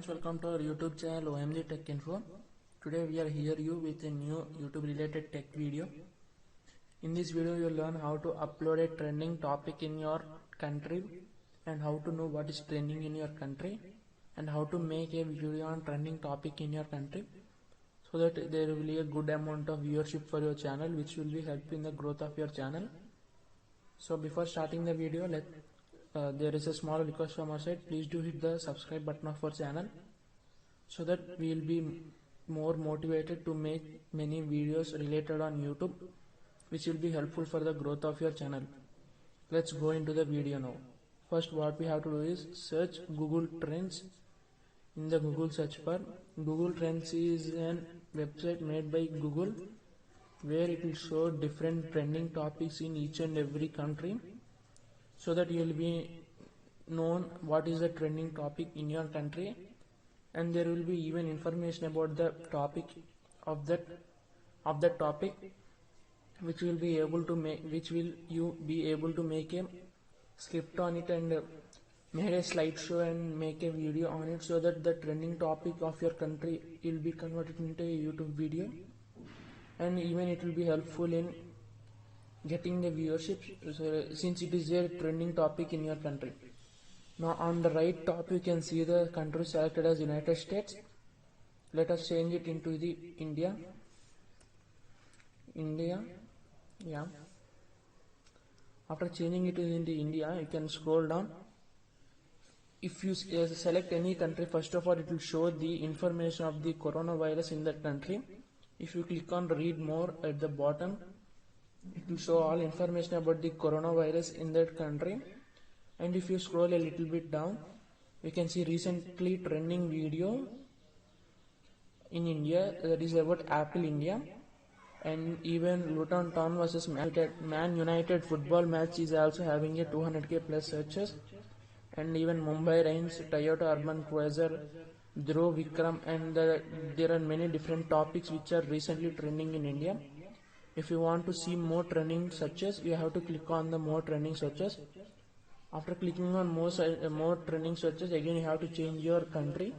friends, welcome to our YouTube channel OMG Tech Info. Today we are here you with a new YouTube related tech video. In this video you will learn how to upload a trending topic in your country and how to know what is trending in your country and how to make a video on trending topic in your country so that there will be a good amount of viewership for your channel, which will be helping the growth of your channel. So before starting the video, there is a small request from our side. Please do hit the subscribe button of our channel so that we will be more motivated to make many videos related on YouTube, which will be helpful for the growth of your channel. Let's go into the video now. First, what we have to do is search Google Trends in the Google search bar. Google Trends is a website made by Google where it will show different trending topics in each and every country, so that you will be known what is the trending topic in your country, and there will be even information about the topic of that topic, which will you be able to make a script on it and make a slideshow and make a video on it, so that the trending topic of your country will be converted into a YouTube video, and even it will be helpful in getting the viewership, since it is a trending topic in your country. Now on the right top you can see the country selected as United States. Let us change it into the India. Yeah. After changing it into India, you can scroll down. If you select any country, first of all it will show the information of the coronavirus in that country. If you click on read more at the bottom, it will show all information about the coronavirus in that country. And if you scroll a little bit down, you can see recently trending video in India, that is about Apple India. And even Luton Town versus Man United football match is also having a 200k plus searches. And even Mumbai Rains, Toyota Urban Cruiser, Dhruv Vikram, and there are many different topics which are recently trending in India. If you want to see more trending searches, you have to click on the more trending searches. After clicking on more trending searches, again you have to change your country.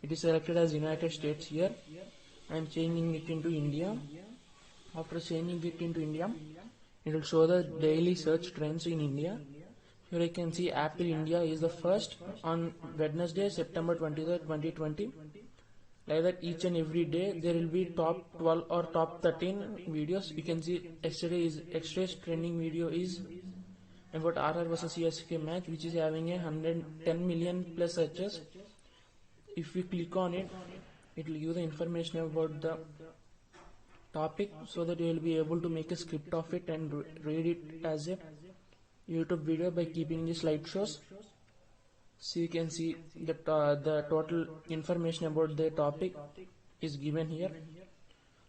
It is selected as United States here. I am changing it into India. After changing it into India, it will show the daily search trends in India. Here you can see Apple India is the first on Wednesday, September 23rd, 2020. Like that, each and every day there will be top 12 or top 13 videos. You can see yesterday's trending video is about RR versus CSK match, which is having 110 million plus searches. If we click on it, it will give the information about the topic, so that you will be able to make a script of it and read it as a YouTube video by keeping the slideshows. So you can see that the total information about the topic is given here.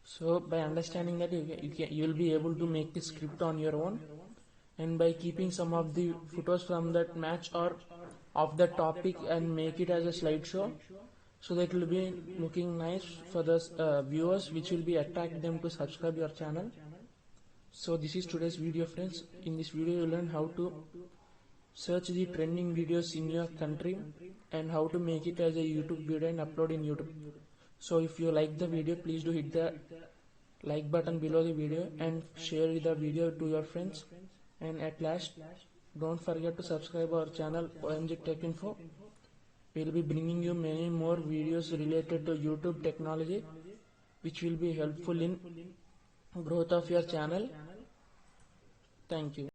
So by understanding that, you will be able to make the script on your own, and by keeping some of the photos from that match or of the topic and make it as a slideshow, so that it will be looking nice for the viewers, which will be attract them to subscribe your channel. So this is today's video, friends. In this video you will learn how to search the trending videos in your country and how to make it as a YouTube video and upload in YouTube. So if you like the video, please do hit the like button below the video and share the video to your friends. And at last, don't forget to subscribe our channel OMG Tech Info. We will be bringing you many more videos related to YouTube technology, which will be helpful in growth of your channel. Thank you.